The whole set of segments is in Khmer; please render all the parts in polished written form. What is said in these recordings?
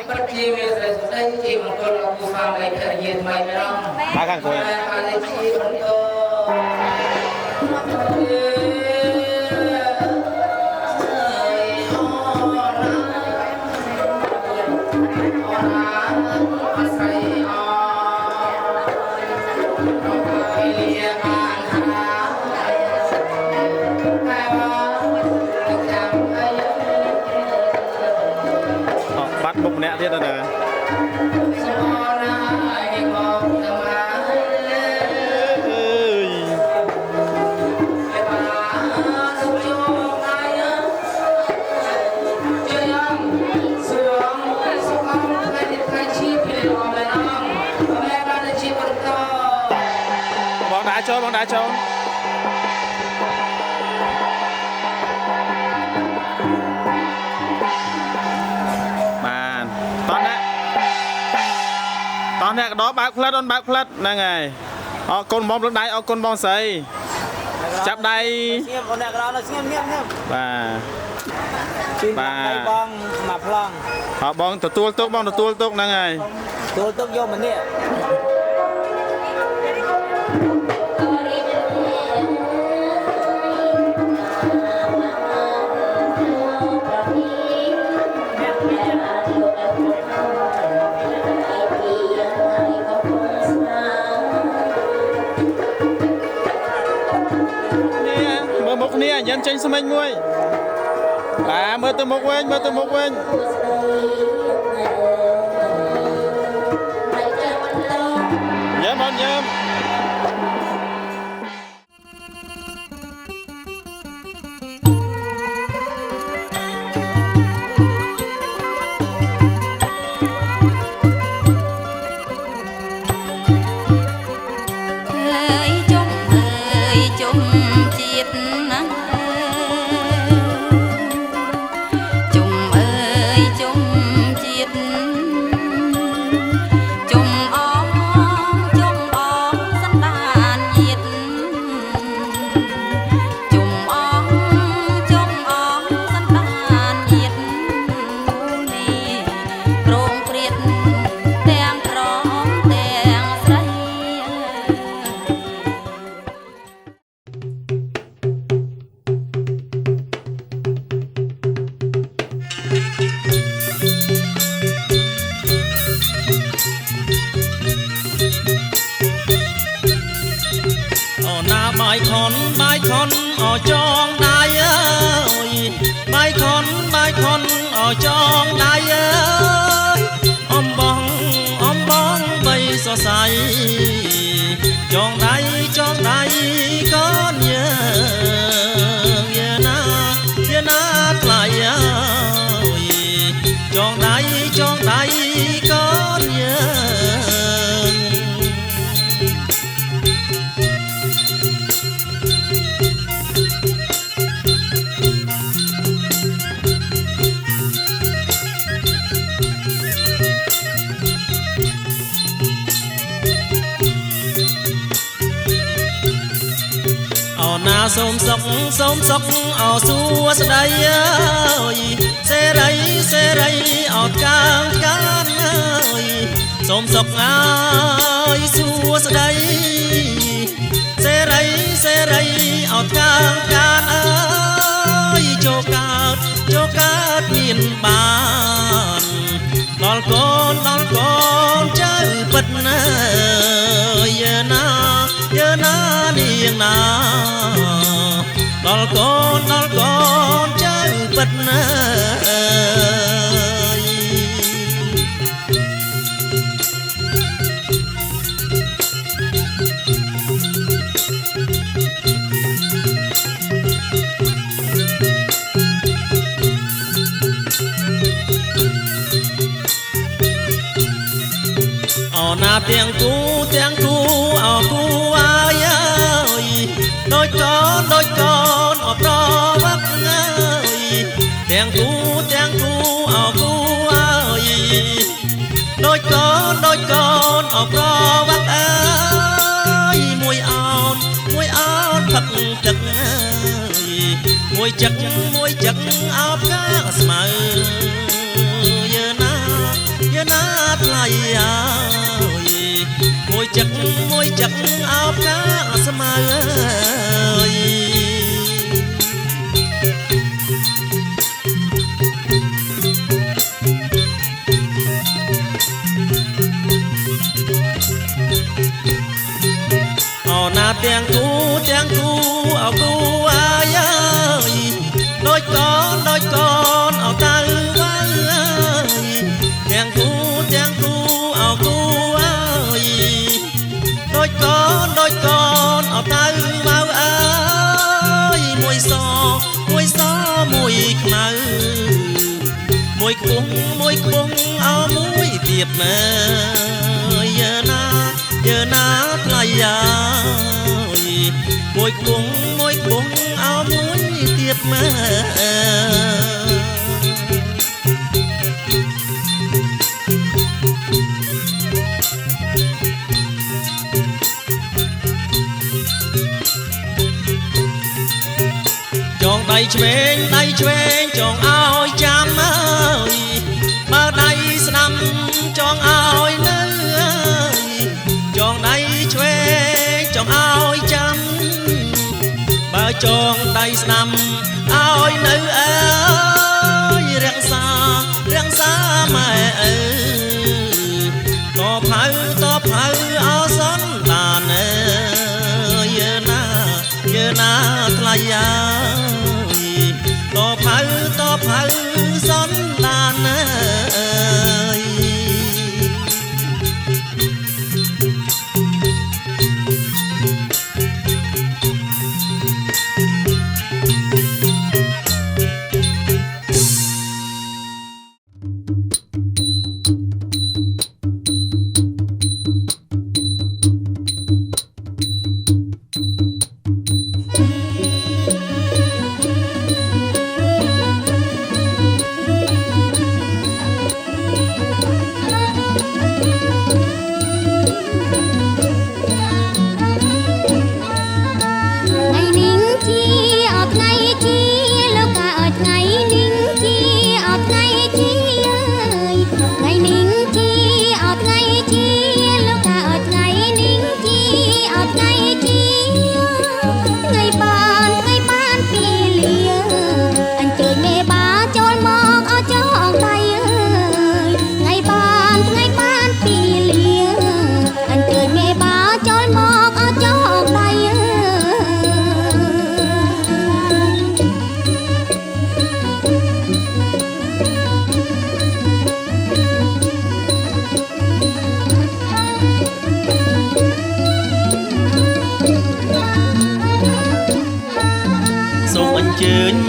bất chi về rồi đây chỉ một con là phù phàng này thể hiện mày phải không? Ba khăn cuối. Ba lấy chi vẫn to. Bắt bụng nè thiết rồi nè. Bóng đá choตอนนี้đó bác phật này ngày con bóng lúc đấy con bóng sấy chắp đây và họ bóng tụt tốt này ngày tụt vô mình đi nè dân tranh xâm anh muôi mơ từ một quên nhớ bài con ở trong đai ơi bài con ở trong đai ơi om bong bay so say trong đai con nhớ na lại ơi trong đai con nhớ na xôm sóc ở xua đây ơi xe đây ở can ơi xôm sóc ơi xua đây xe đây ở can ơi cho cát miền bàn đón con chơi bật ơi giờ na điên na đón con chơi bật ơi na tiếng cu ở cu ai ơi đôi con ở pro bắc ơi tiếng cu ở cu ơi đôi con ở pro bắc ơi mùi áo thật chật ơi mùi chật áo cá mờ giờ ណាថ្លៃហើយមួយចឹកអោបណាស្មៅអើយអូណាទាំងគូអោគូអាយអើយដូចកូនអោតៅវ៉ាទាំងគូអោគូអើយដូចកូនអោតៅវ៉ាអើយមួយសមួយខ្មៅមួយខ្ពស់អោមួយទៀតមើយើណាថ្លៃយ៉ាមួយខ្ពស់អោមួយទៀតមើចងដៃឆ្វេងចងឲ្យចាំអើយបើដៃស្ដាំចងឲ្យនៅចងដៃឆ្វេងចងឲ្យចាំបើចងដៃស្ដាំឲ្យនៅអើយរក្សាម៉ែអើតផៅអោសនបានអើយយើណាថ្លៃយ៉ាតផៅសនបានអើយ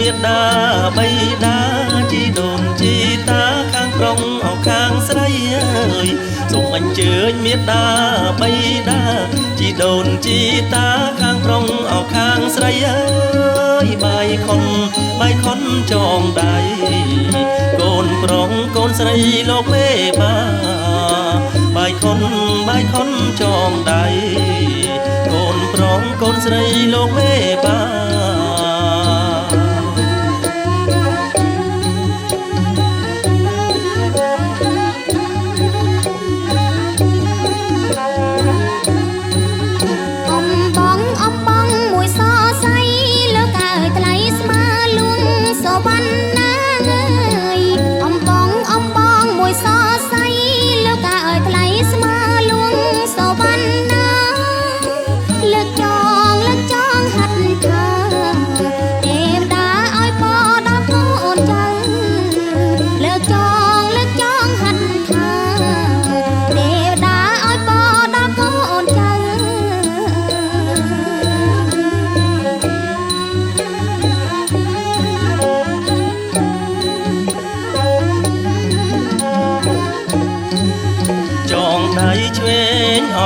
មេដាបៃតាជីដូនជីតាខាងប្រុងអោខាងស្រីអើយសូមអញ្ជើញមេដាបៃតាជីដូនជីតាខាងប្រុងអោខាងស្រីអើយបាយខុនចងដៃកូនប្រុងកូនស្រីលោកមេបាបាយខុនចងដៃកូនប្រុងកូនស្រីលោកមេបា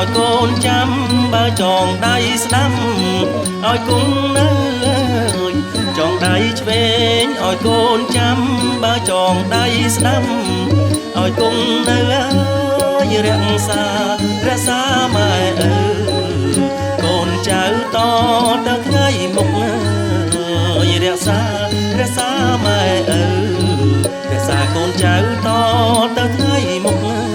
ឲ្យកូនចាំបើចងដៃស្ដាំឲ្យគង់នៅចងដៃឆ្វេងឲ្យកូនចាំបើចងដៃស្ដាំឲ្យគង់នៅរក្សាម៉ែអើកូនចៅតទៅថ្ងៃមុខរក្សាម៉ែអើរក្សាកូនចៅតទៅថ្ងៃមុខ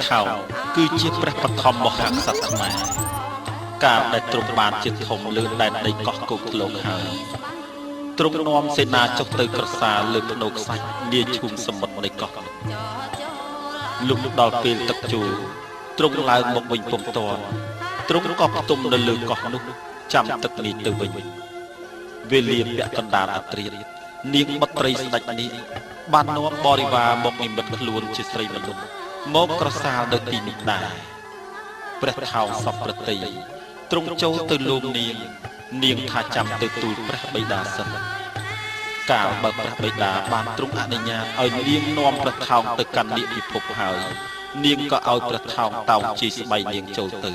ថោងគឺជាព្រះបឋមមហាក្សត្រខ្មែរកាលដែលទ្រង់បានជាធំលើដែនដីកោះគោកធ្លុងហើយទ្រង់នាំសេនាចុះទៅក្រសាលលើភ្នូខ្សាច់នាឈូងសមុទ្រនៃកោះលុបដល់ពេលទឹកជូរទ្រង់ឡើងមកវិញពុំទាន់ទ្រង់ក៏ផ្ទុំនៅលើកោះនោះចាំទឹកនេះទៅវិញវេលាពាក់កណ្ដាលអត្រានាងបុត្រីស្ដេចនេះបាននាំបរិវារមកនិមិត្តខ្លួនជាស្រីមនុស្សមកក្រសាលនៅទីនេះដែរព្រះថោងសពប្រតិទ្រង់ចូលទៅលោកនាងថាចាំទៅទូលព្រះបិតាសិនកាលបើព្រះបិតាបានទ្រង់អនុញ្ញាតឲ្យនាងនាំព្រះថោងទៅកាន់និពិភពហើយនាងក៏ឲ្យព្រះថោងតោងជីស្បៃនាងចូលទៅ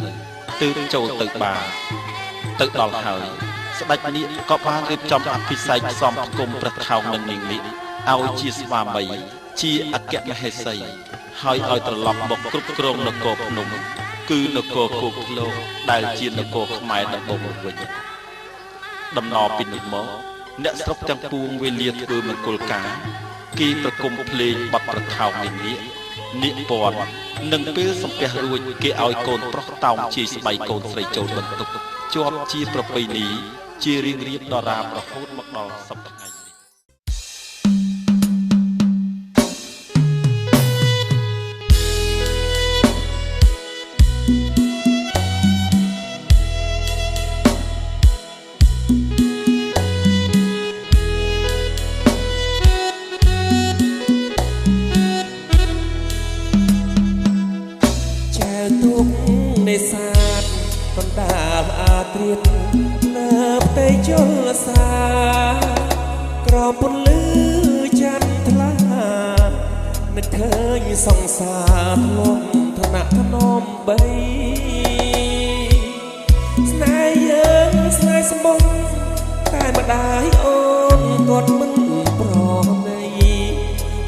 ទើបចូលទៅបានទៅដល់ហើយស្ដេចនេះក៏បានរៀបចំអភិសេកផ្សំផ្គុំព្រះថោងនឹងនាងនេះឲ្យជាស្វាមីជាអគ្គមហេសីហើយឲ្យត្រឡប់មកគ្រប់គ្រងនគរភ្នំគឺនគរគោកធ្លុងដែលជានគរខ្មែរដំបូងមកវិញដំណរពីនេះមកអ្នកស្រុកទាំងពួងវេលាធ្វើមង្គលការគេប្រគំភ្លេងបទប្រថោងនេះនិពន្ធនិងពេលសំពះរួចគេឲ្យកូនប្រុសតោងជាស្បៃកូនស្រីចូលបន្ទប់ជាប់ជាប្រពៃណីជារៀងរៀបដរាបរហូតមកដល់សប្តាហ៍ថ្ងៃកណ្ដាលអាត្រៀតនៅផ្ទៃជលសាក្រំពន្លឺច័ន្ទថ្លានឹកឃើញសង្សារធ្លាប់ថ្នាក់ថ្នមបីស្នេហ៍យើងស្នេហ៍សម្បុរតែម្ដាយអូនគាត់មិនប្រណី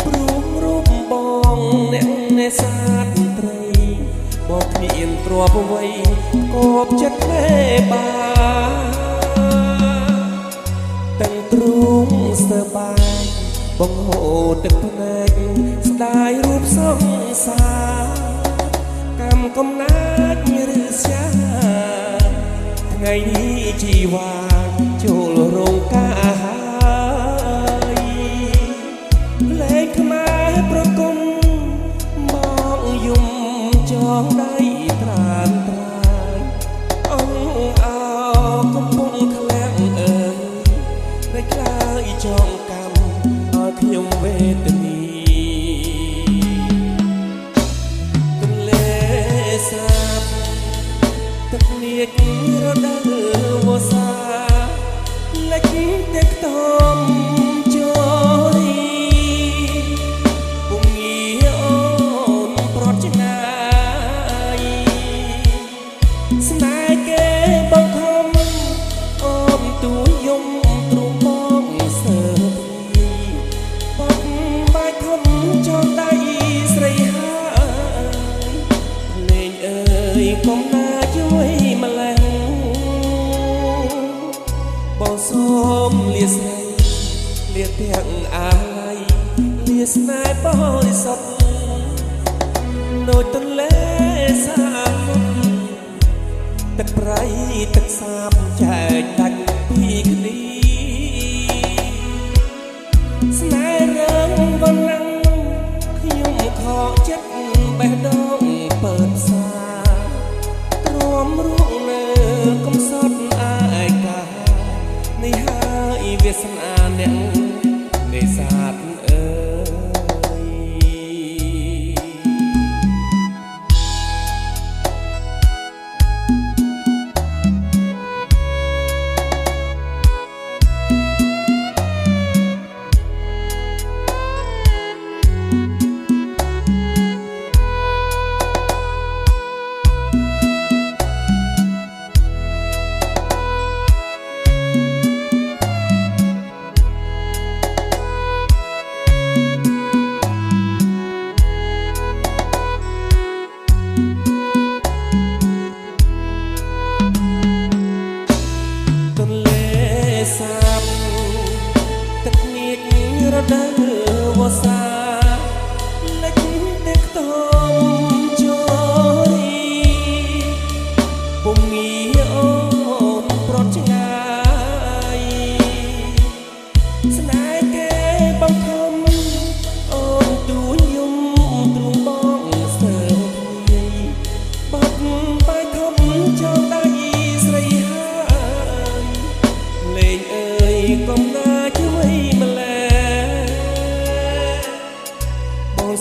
ព្រមរូបបងអ្នកនេសាទត្រីមកមានទ្រពអ្វីគប់ចិត្តផ្លែបាទាំងទ្រូងស្ទើបាយបង្ហូរទឹកភ្នែកស្ដាយរូបសង្សារកម្មកំណាចឬស្យាថ្ងៃនេះជីវ៉ាចូលរោងការហើយលេខខ្មែរប្រគំមកយំចងដៃត្រានត្រាយអង្គអោកំពុងក្លែងអើយតែខ្លាយចងកម្មឲ្យខ្ញុំវេទនីទន្លេសាបទឹកនាករដូវវស្សាលិចទឹកខ្ទមជរីពុំងារអូនប្រត់ឆ្ងាយស្នេហ៍គេបង្ខំអូនទួយំទ្រូងបងសើពីបត់បាយខំចងដៃស្រីហើយលេងអើយកុំណាជួយម្លេះបងសូមលាស្រីលាទាំងអាឡ័យលាស្នេហ៍បរិសុទ្ធដូចទន្លេសាបទឹកប្រៃទឹកសាបចែកដាច់ពីគ្នាស្នេហ៍រឿងវណ្ណំខ្ញុំខកចិត្តបេះដូងពើផ្សាទ្រាំរួងនៅកំសត់អាយកានេះហើយវាសនាអ្នកនេសាទអើរដូវវស្សាលិចទឹកខ្ទមជ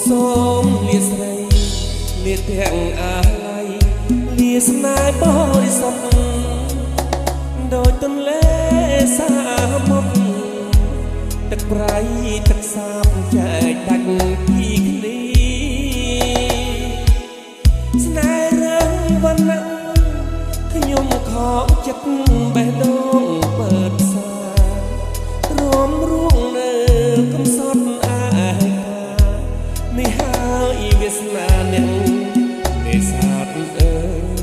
សូមលាស្រីលាទាំងអាឡ័យលាស្នេហ៍បរិសុទ្ធដោយទន្លេសាមុទ្រទឹកប្រៃទឹកសាបចែកដាច់ពីគ្នាស្នេហ៍រឹងវណ្ណៈខ្ញុំខកចិត្តបេះដូងเปิดសារំរួងនៅកំសត់អាយនេះហើយវាសនាអ្នកនេសាទអើយ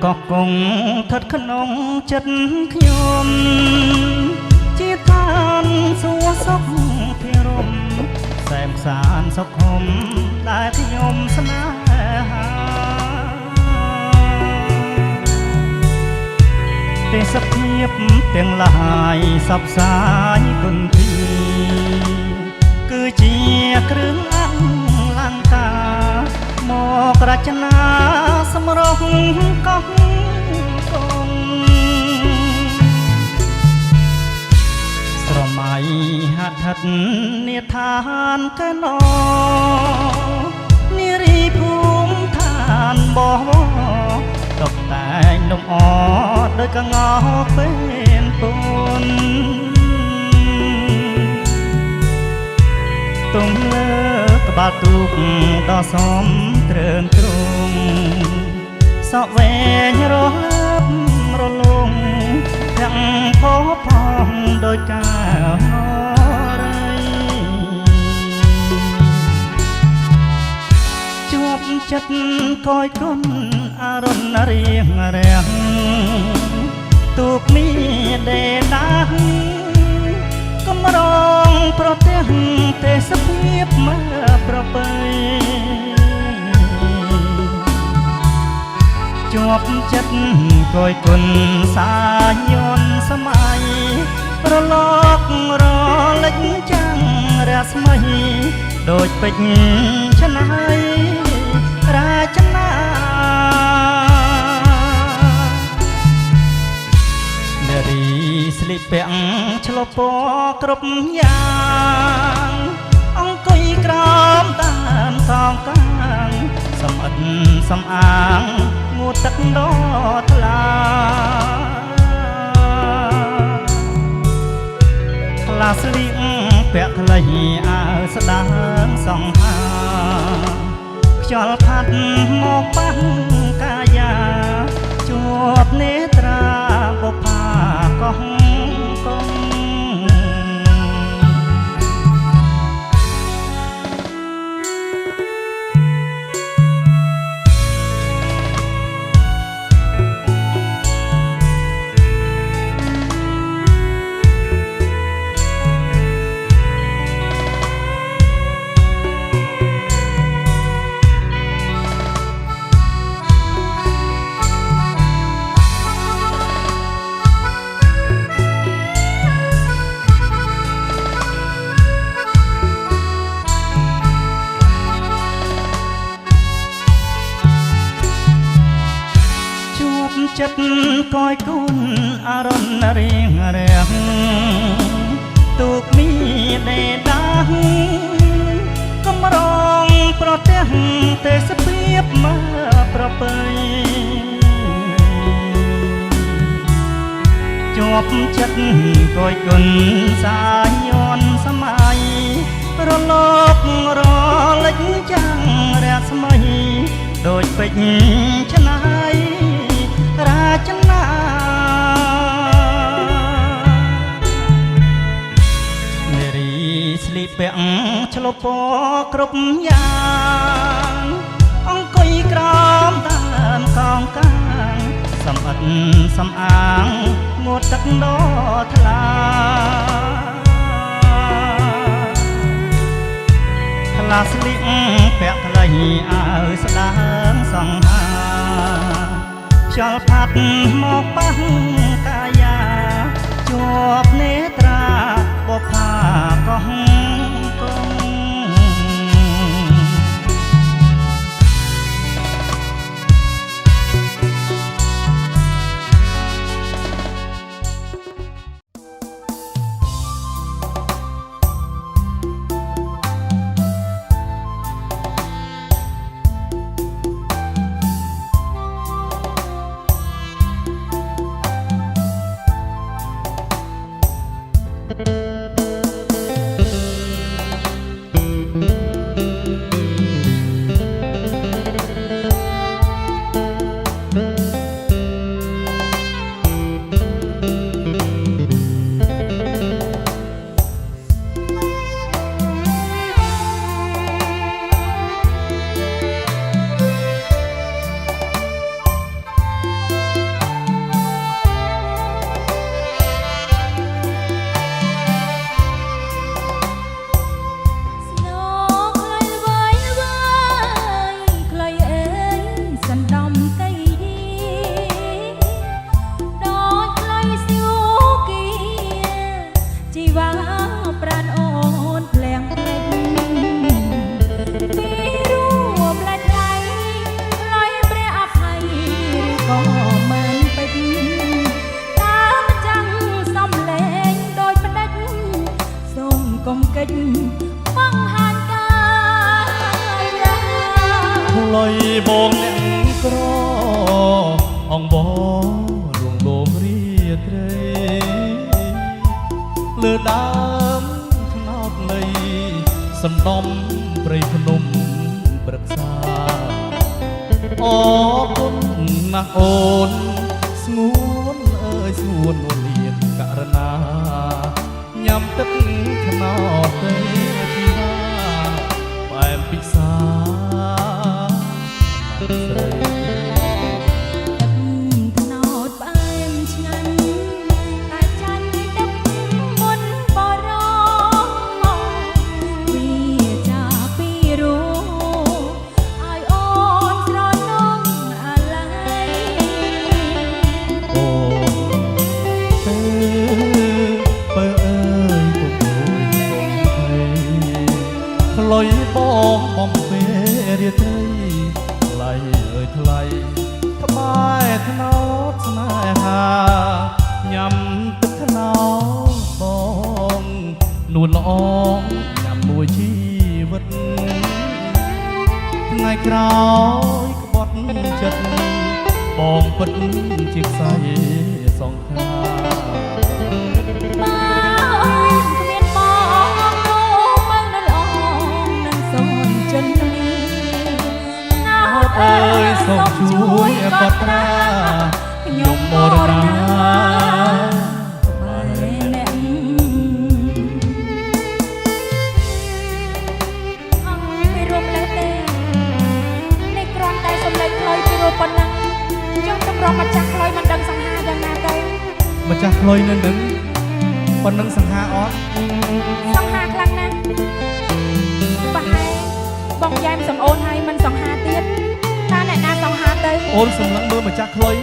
កកគង់ថិតក្នុងចិត្តខ្ញុំជាឋានសួគ៌សុខភិរមសែម សភាពទាំងឡាយសពសាយគុណធីគឺជាគ្រឿងអលង្ការមករចនាសម្រុះកោះកងស្រមៃហដ្ឋិតនេឋានកែណោនារីភូមិឋានបោះតុបតែងលំអដោយកងោពេលពុនទុំលើក្បាលទូកដ៏សមត្រើនទ្រង់សក់វែងរលើបរលងទាំងផោផងដោយកាវរីជាប់ចិត្តកយគុណអរុណរៀងរាំងទូកមានដេដាស់កំរងប្រទេសទេសភាពមកប្របីជាប់ចិត្តកយគុណសាយន្តសម័យប្រឡករលិចចាំងរាស្មីដូចពេជ្រឆ្នៃរាជនានារីស្លៀកពាក់ឆ្លុះពណ៌គ្រប់យ៉ាងអង្គុយក្រោមតាមសងកាងសំអិតសំអាងងូតទឹកដោថ្លាខ្លះស្លៀកពាក់ខ្លីអាវស្ដាងសង្ហាខ្យល់ផាត់មកប៉ះកាយាជួបនេត្រាបុប្ផាកោះកងចិត្តកយគុណអរុណរៀងរាំងទូកមានដេដាស់កំរងប្រទេសទេសភាពមកប្របីជាប់ចិត្តកយគុណសាយន្តសម័យរលករលិចចាំងរាស្មីដូចពេជ្រឆ្នៃរាជនានារីស្លៀកពាក់ឆ្លុះពណ៌គ្រប់យ៉ាងអង្គុយក្រោមតាមកងកាងសំអិតសំអាងងូតទឹកដោថ្លាខ្លះស្លៀកពាក់ខ្លីអាវស្ដាងសង្ហាខ្យល់ផាត់មកប៉ះកាយាជាប់នេត្រាបុប្ផាកោះកង កុំកិច្ចបង្ហាញកាយា ផ្លុយបងអ្នកក្រអងបងលួងលោមរាត្រីលើដើមថ្នោតលៃសំដំព្រៃភ្នំព្រឹក្សាអរគុណណាស់អូនស្ងួនអើយស្ងួននួនលៀនករណាញ៉ាំទឹកថ្នោតទៅពីណាបែបពិសាស្រី ថ្នោតផ្អែមឆ្ងាញ់តែចាញ់ទឹកមុនបរមវាចាពីរូឲ្យអូនស្រណងអាឡ័យ អូពើអើយពុកអូយកុំភ័យផ្លុយបងបំពេលរាត្រីថ្លៃអើយថ្លៃក្បែរថ្នោតស្នេហាញ៉ាំទឹកថ្នោតបងនួនល្អញ៉ាំមួយជីវិតថ្ងៃក្រោយក្បត់ចិត្តបងពិតជាខ្សែសងខា បើអូនគ្មានបងនោះមើលនៅល្អនឹងសូនចិននេះណា អើយសូមជួយកត់ត្រាខ្ញុំមរណា បែអ្នកអង្គពីរួមលើទេនេះគ្រាន់តែសំឡេងខ្លុយពីរូបប៉ុណ្ណឹងចង់តម្រង់ម្ចាស់ខ្លុយមិនដឹងសង្ហាយ៉ាងណាទៅ ម្ចាស់ខ្លុយនៅនឹងប៉ុណ្ណឹងសង្ហាអត់ សង្ហាខ្លាំងណាស់ប្រហែលបងយ៉ែមសំអូនហើយមិនសង្ហាទៀតតើអ្នកណាសង្ហាទៅ អូនសម្លឹងមើលម្ចាស់ខ្លុយ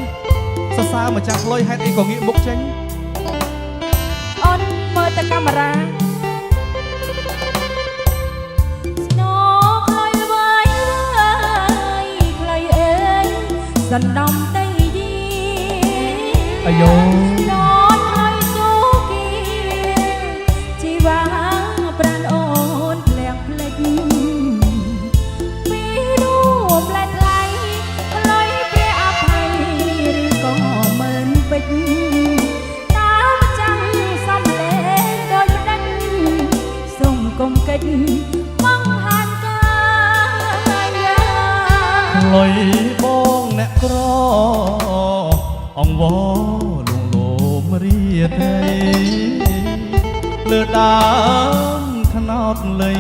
សរសើរម្ចាស់ខ្លុយហេតុអីក៏ងាកមុខចេញ អូនមើលទៅកាមេរ៉ាស្នោខ្លុយវ៉ៃខ្លុយអើយសណ្ដំដីយី អាយ៉ូ ណោតខ្លុយស៊ូគីជីវ៉ាប្រានអូនភ្លៀងភ្លេចពីរួមលែថ្លៃខ្លុយព្រះអភ័យឬក៏មើលពេចតាមចាំសំលេងដោយផ្ដិតសុំកុំកិច្ចបង្ហាញកាយា ខ្លុយបងអ្នកក្រអង្វរលួងលោមរាត្រីលើដើមថ្នោតលៃ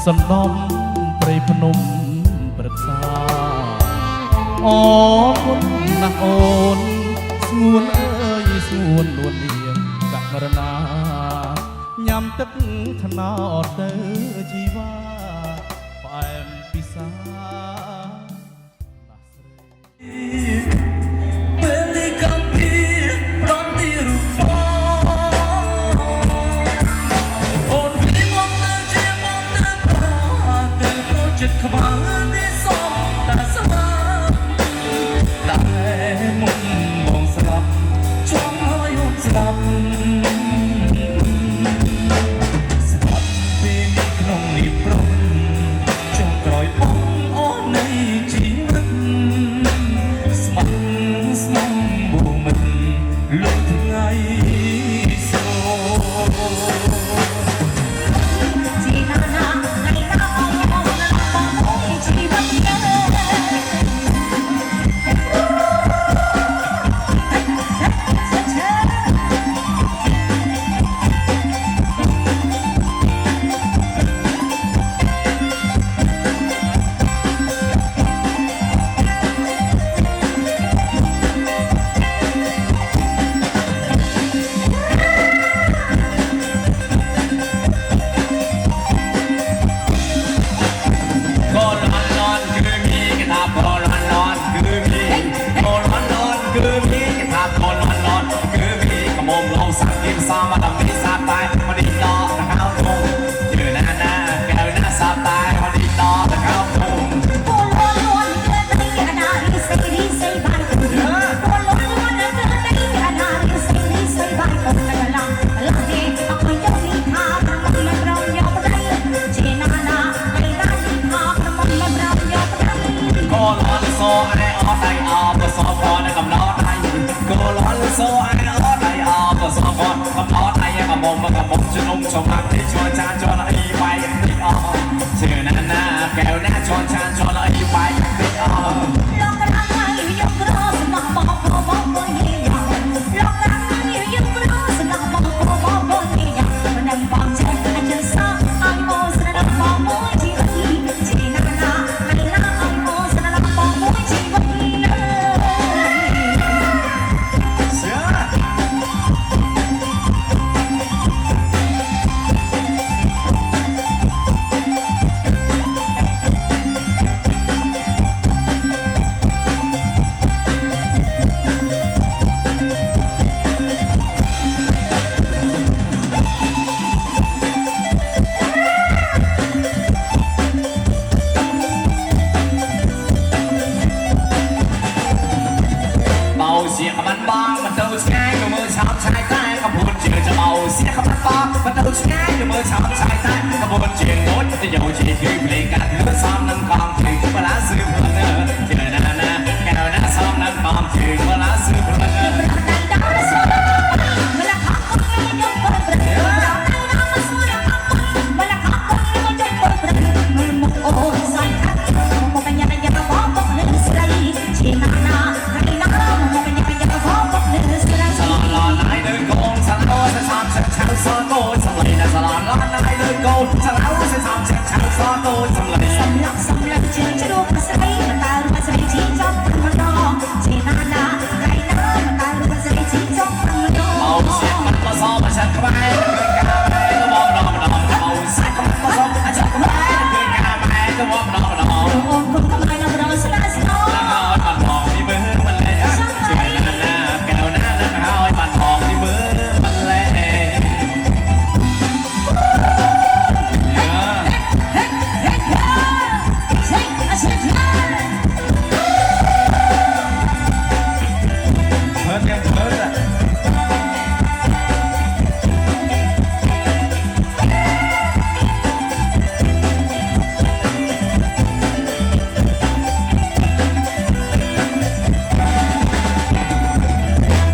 សំដំព្រៃភ្នំព្រឹក្សាអរគុណណាស់អូនស្ងួនអើយស្ងួននួនលៀងករណាញ៉ាំទឹកថ្នោតទៅជីវ៉ាផ្អែមពិសាណាស់ស្រី ពេលនេះកំពីប្រំទីរូបអូនពីមកទៅជាមកទៅទៅចិត្តខ្វានេះសំតាស្មាតែមុនបងស្លាប់ចង់ឲ្យអូនស្លាប់ស្លាប់ពេលនេះក្នុងនេះព្រមចង់ក្រោយបងអូននៃជីវិត ស្មងបូមិនលុបថ្ងៃសូជីណាណាថ្ងៃណាបងអូនបងអូនជី มมกระมมชนมชมรักที่ชวนชาชวนอีไปติดอ่อชื่อนั้นนะแก้วหน้าชวนชาชวนอีไปติดอ่อ ลองรักให้ยกรอสนับบอกบอกบนนี้อย่างลองรักให้ยกรอสนับบอกบอกบนนี้อย่างมันนำความใจอันเดอร์ซ่าไอโมสนับบอกมวยจีวันนี้จีนานาไอลาไอโมสนับบอกมวยจีวันนี้เลยเสือเบาเสียงมันบ้างมันเต้าง่ายกับมือชามชายใต้ขบวนเจียจะเบาเสียงมันบ้างมันเต้าง่ายกับมือชามชายใต้ขบวนเจียงโน้ตจะโยนจีคือเพลงกันเลือดซ้ำน้ำกองถึงเวลาซื้อเพลินเจอหน้าหน้าแก้วหน้าซ้ำน้ำกองถึงเวลาซื้อเพลิน สลอนลอนไอเดินโกงสลาวจะทำเช็ดเช้าซอโต้สำลีนะสลอนลอนไอเดินโกงสลาวจะทำเช็ดเช้าซอโต้สำลี สำลักสำลักเชื่อจะดูภาษาไทยมาตาลูกภาษาไทยที่จบมันร้องเจนานาไรนะมาตาลูกภาษาไทยที่จบมันร้อง เอาเสียงมันมาซ้อมมาชัดเข้าไปเกินกาไปก็มองดอมดอมเอาเสียงมันมาซ้อมมาชัดเข้าไปเกินกาไปก็มองดอมดอม โอ้คนทำไมเราเราสลาสลอ แล้วก็มันมองที่มือมันเลยเชื่อหน้าหน้าแก้วหน้าแล้วก็เอามันมองที่มือมันเลย เฮ้ยอาเซียน เพิ่มยังเพิ่มอ่ะ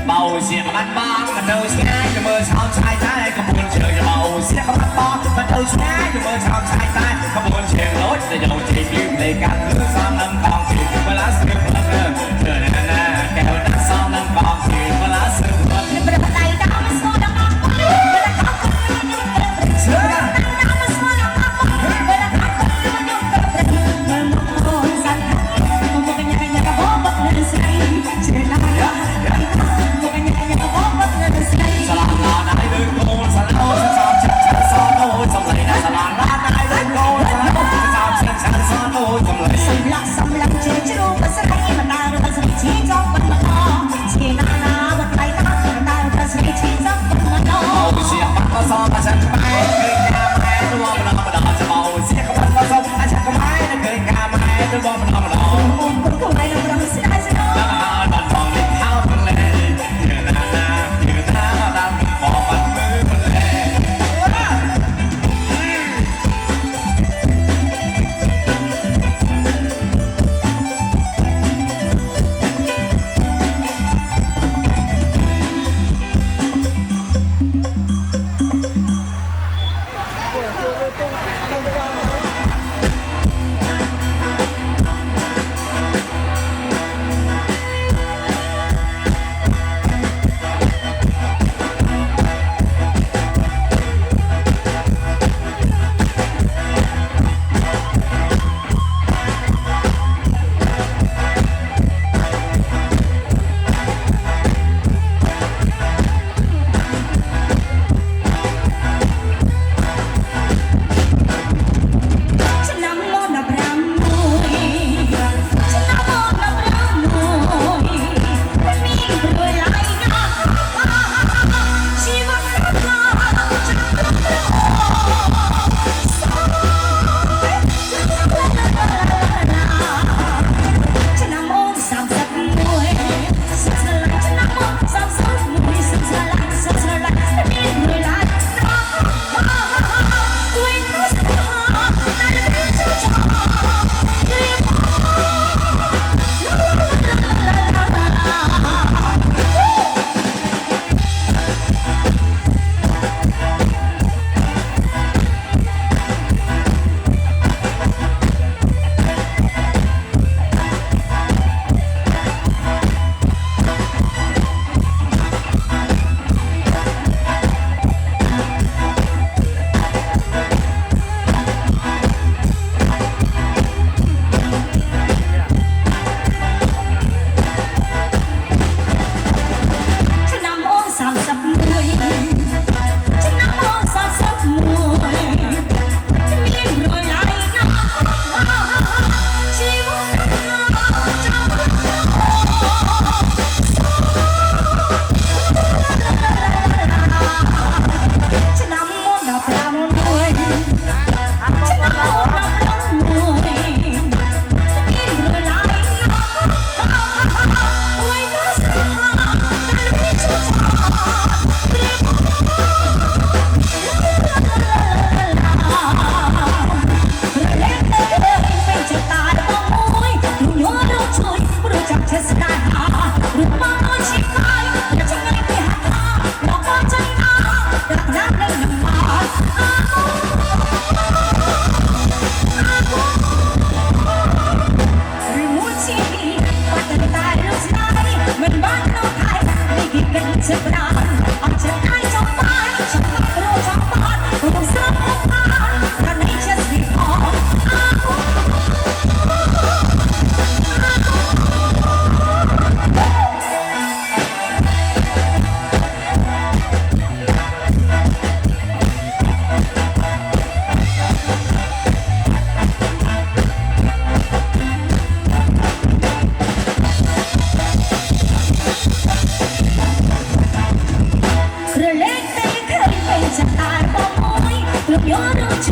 เบาเสียงมันบ้างมันเดินง่ายกับมือชาวชายใต้ขบวนเชือกเบาเสียงมันบ้างมันเดินง่ายกับมือชาวชายใต้ขบวนเชือกรถจะโยนจีบยืมเลยกันหรือซ้ำน้ำกองจีบเวลาซื้อเพลินเธอหน้าหน้าแก้วหน้าซ้ำน้ำกองจีบเวลาซื้อเพลิน Berapa dah masuk dah apa? Berapa kau berapa? Dah masuk dah apa? Berapa kau berapa? Memukul sangat, memukanya hanya kebobok dan sekali. Cenaya, memukanya hanya kebobok dan sekali. สลานลานไอเดินโกนสลาวจะสามเช็ดชั้นซ้อนโอ้ยสำเลยนะสลานลานไอเดินโกนสลาวจะสามเช็ดชั้นซ้อนโอ้ยสำเลย Samlak samlak je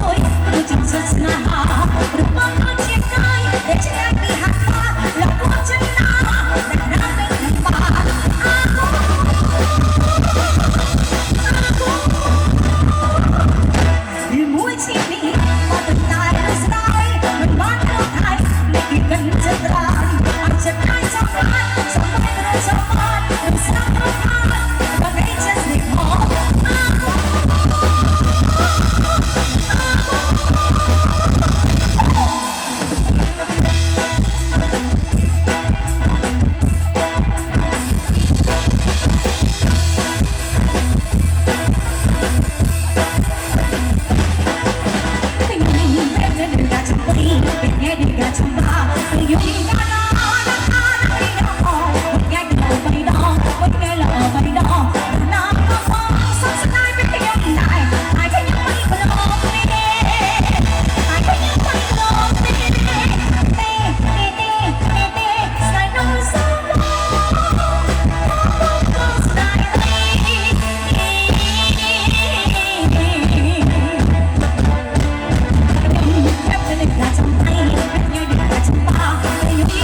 Hãy subscribe cho kênh Ghiền Mì Gõ để không bỏ lỡ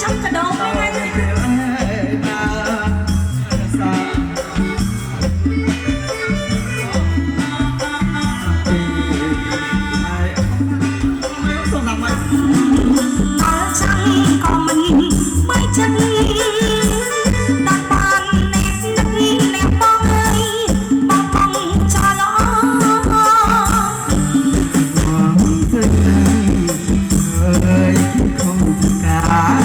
Trong cả đầu mấy anh nói chẳng có mình mới chân ta ban nếp bóng ơi bóng bóng cho lõ ơi không cả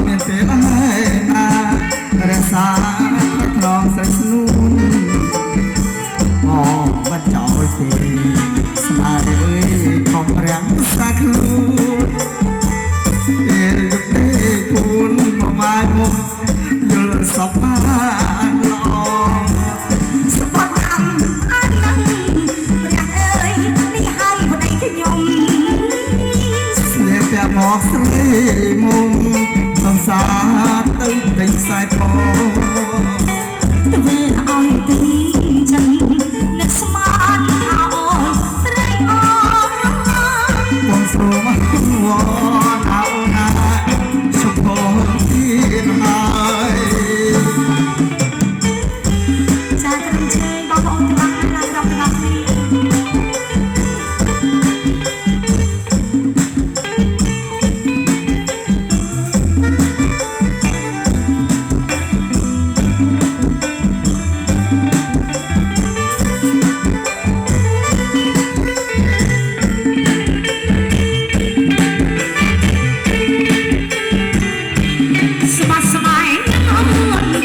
miền phía na ra xa lòng say nun mong bắt chọi thì xa ơi không ráng xa khôn để cuốn mà mai một giờ sắp lòngสปอร์ตอันนั้นอยากเอ่ยนี่ให้คนไหนที่ยม Liệp đẹp ngọt sưởi mông Lòng xa tới tình sai phố Từ ôi tình chân Nước smart hào Rây ôi Quang số mắt ngọt áo nại Chúc hồ thiên hai Cha thân chơi bao bộ từ băng Làm đọc đi Hãy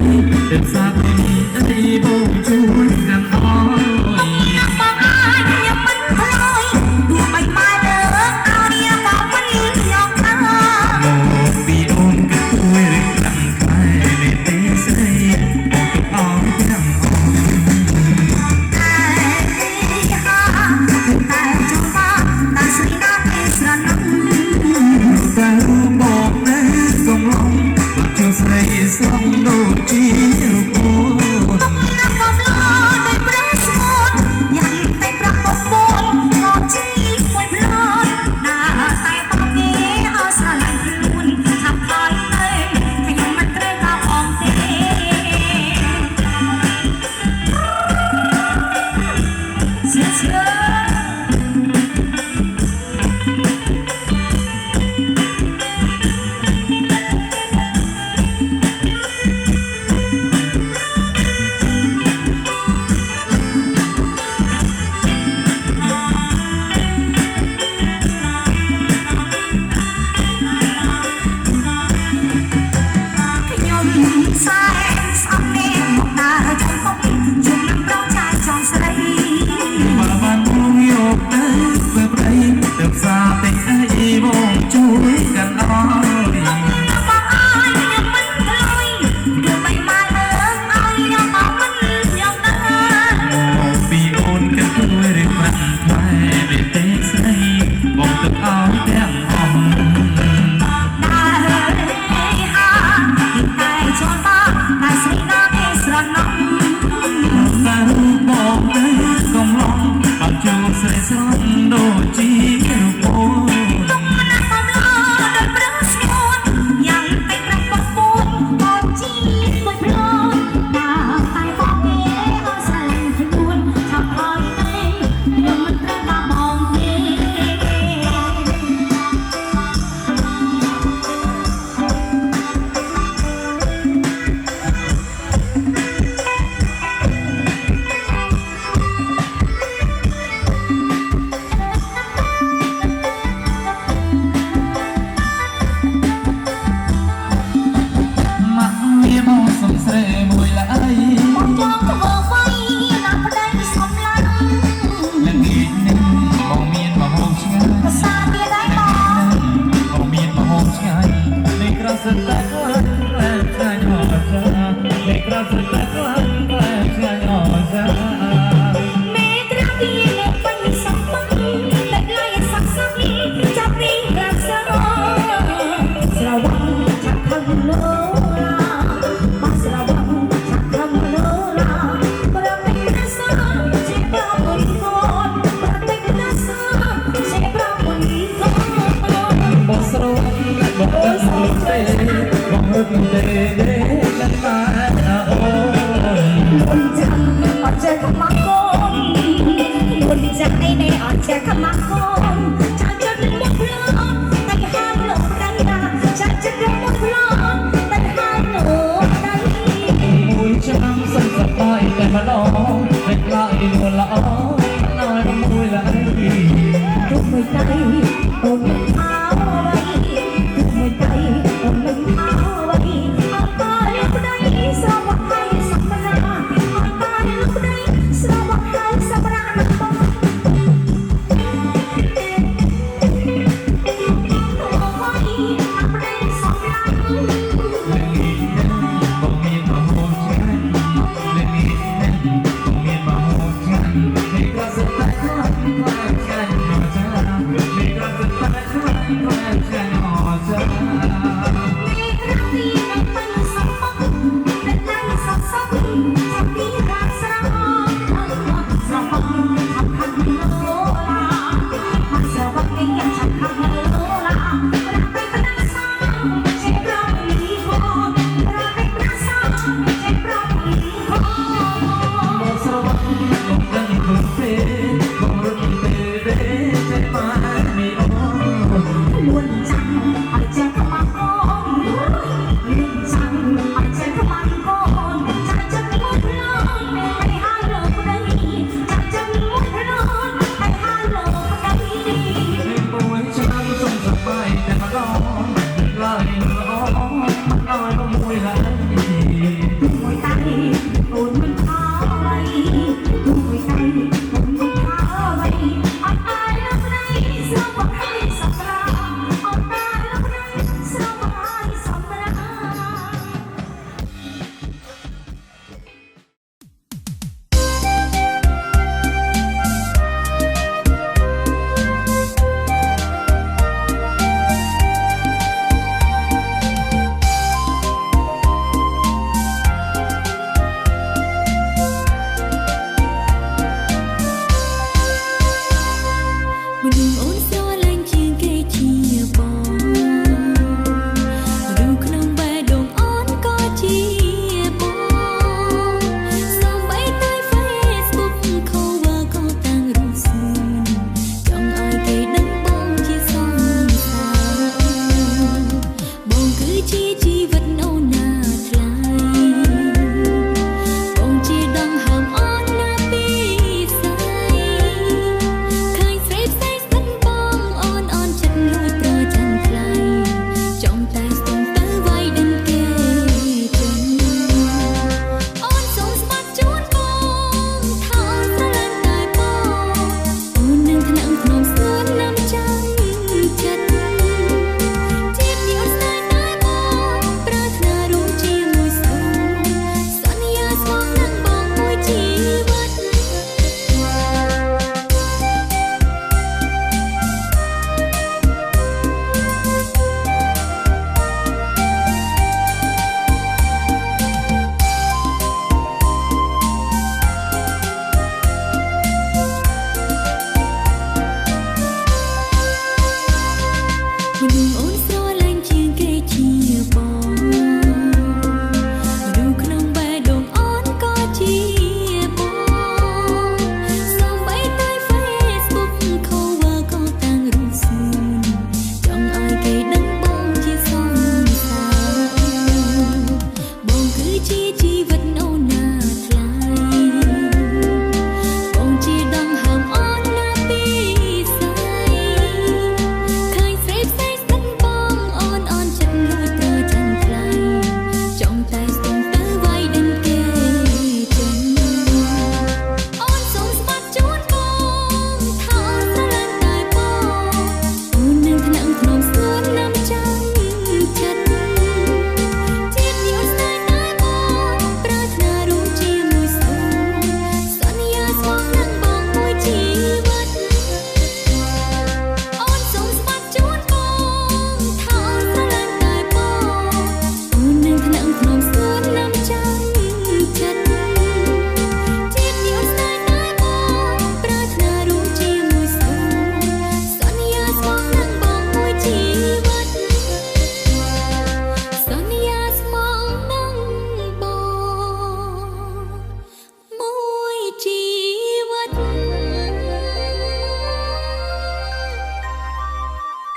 subscribe cho kênh Ghiền Mì Gõ để không bỏ lỡ những video hấp dẫn សិតតែខ្លាំងខ្លាំងខ្លាញ់អស់ចាមេក្រាសិតតែខ្លាំងខ្លាំងខ្លាញ់អស់ចា មេត្រាពីនៅពេញសពតែឡាយសាក់សាក់ចាប់រីរាក់ស្រោស្រវឹងឆាក់ខំលោឡាបាស្រវឹងឆាក់ខំលោឡាប្រតិក្រាសាជាប្រពន្ធកូនប្រតិក្រាសាជាប្រពន្ធកូន បងស្រវឹងបងអើយស្រវឹងទេបងរត់ទេដល់តែអូយ មុនចាំអត់ចេះខ្មាស់កូនមុនចាំឯនេះអត់ចេះខ្មាស់កូនចាច់ចិត្តមកផ្លោតែហាមលោកដៃណាចាច់ចិត្តមកផ្លោតែហាមលោកដៃ មួយឆ្នាំសុំសប្បាយតែម្ដងតែខ្លាចនួនល្អដល់មួយឡើយ ទុកមួយដៃអូនមិនអើទុកមួយដៃអូនមិនអើអត់តលោកដៃស្រវឹងហើយសម្រាអត់តលោកដៃស្រវឹងហើយសម្រាណាបង Because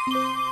។